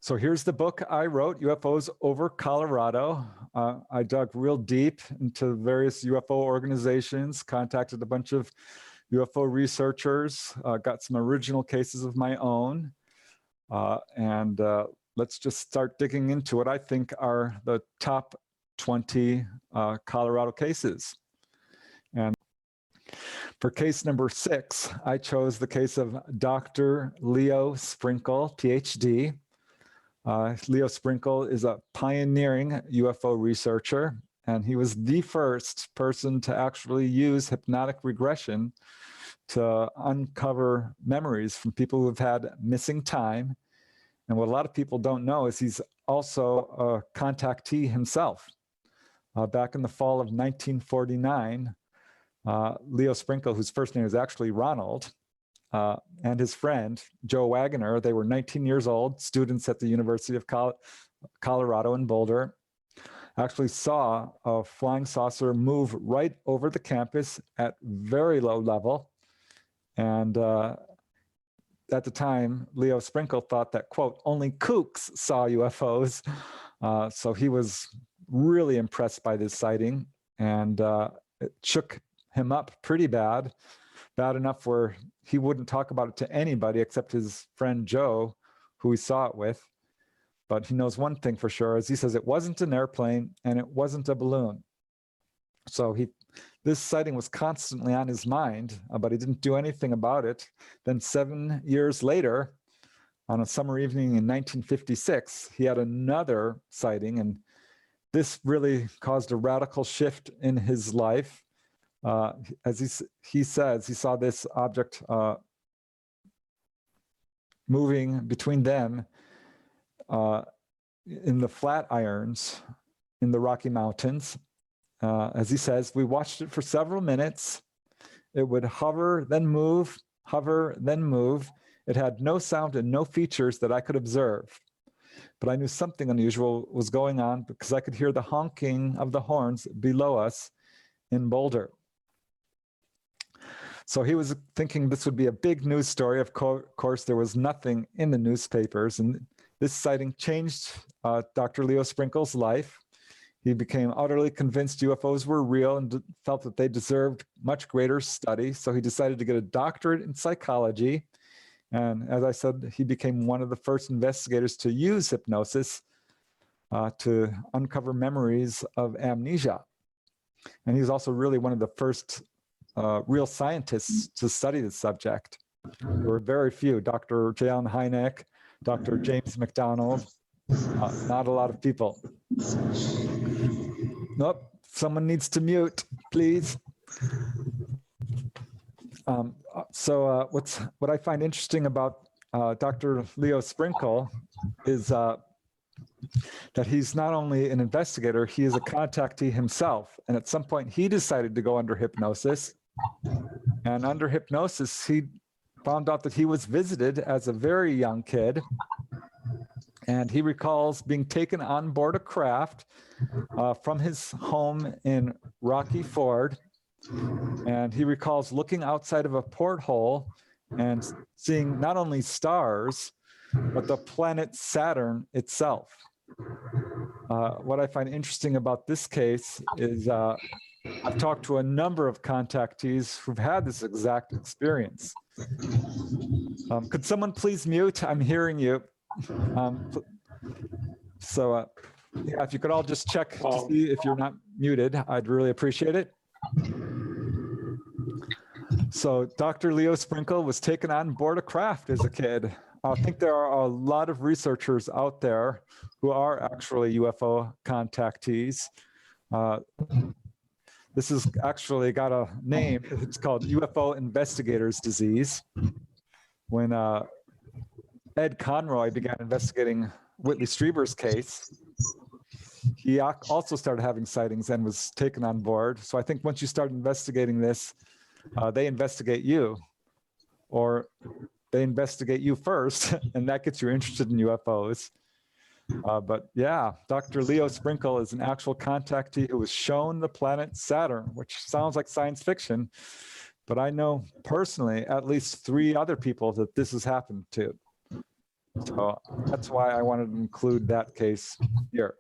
So here's the book I wrote, UFOs over Colorado. I dug real deep into various UFO organizations, contacted a bunch of UFO researchers, got some original cases of my own. And let's just start digging into what I think are the top 20 Colorado cases. And for case number 6, I chose the case of Dr. Leo Sprinkle, PhD. Leo Sprinkle is a pioneering UFO researcher, and he was the first person to actually use hypnotic regression to uncover memories from people who've had missing time. And what a lot of people don't know is he's also a contactee himself. Back in the fall of 1949, Leo Sprinkle, whose first name is actually Ronald, and his friend, Joe Wagoner, they were 19 years old, students at the University of Colorado in Boulder, actually saw a flying saucer move right over the campus at very low level. And at the time, Leo Sprinkle thought that, quote, only kooks saw UFOs. So he was really impressed by this sighting, and it shook him up pretty bad enough where he wouldn't talk about it to anybody except his friend Joe, who he saw it with. But he knows one thing for sure, as he says, it wasn't an airplane and it wasn't a balloon. So this sighting was constantly on his mind, but he didn't do anything about it. Then 7 years later, on a summer evening in 1956, he had another sighting, and this really caused a radical shift in his life. As he says, he saw this object moving between them in the Flatirons in the Rocky Mountains. As he says, we watched it for several minutes. It would hover, then move, hover, then move. It had no sound and no features that I could observe. But I knew something unusual was going on because I could hear the honking of the horns below us in Boulder. So he was thinking this would be a big news story. Of course, there was nothing in the newspapers, and this sighting changed Dr. Leo Sprinkle's life. He became utterly convinced UFOs were real and felt that they deserved much greater study. So he decided to get a doctorate in psychology. And as I said, he became one of the first investigators to use hypnosis to uncover memories of amnesia. And he was also really one of the first real scientists to study the subject. There were very few. Dr. J. Allen Hynek, Dr. James McDonald, not a lot of people. Nope, someone needs to mute, please. What I find interesting about Dr. Leo Sprinkle is that he's not only an investigator, he is a contactee himself. And at some point, he decided to go under hypnosis. And under hypnosis, he found out that he was visited as a very young kid. And he recalls being taken on board a craft from his home in Rocky Ford. And he recalls looking outside of a porthole and seeing not only stars, but the planet Saturn itself. What I find interesting about this case is I've talked to a number of contactees who've had this exact experience. Could someone please mute? I'm hearing you. Yeah, if you could all just check to see if you're not muted, I'd really appreciate it. So Dr. Leo Sprinkle was taken on board a craft as a kid. I think there are a lot of researchers out there who are actually UFO contactees. This has actually got a name. It's called UFO investigators disease. When Ed Conroy began investigating Whitley Strieber's case, he also started having sightings and was taken on board. So I think once you start investigating this, they investigate you, or they investigate you first, and that gets you interested in UFOs. But yeah, Dr. Leo Sprinkle is an actual contactee who was shown the planet Saturn, which sounds like science fiction, but I know personally at least 3 other people that this has happened to. So that's why I wanted to include that case here.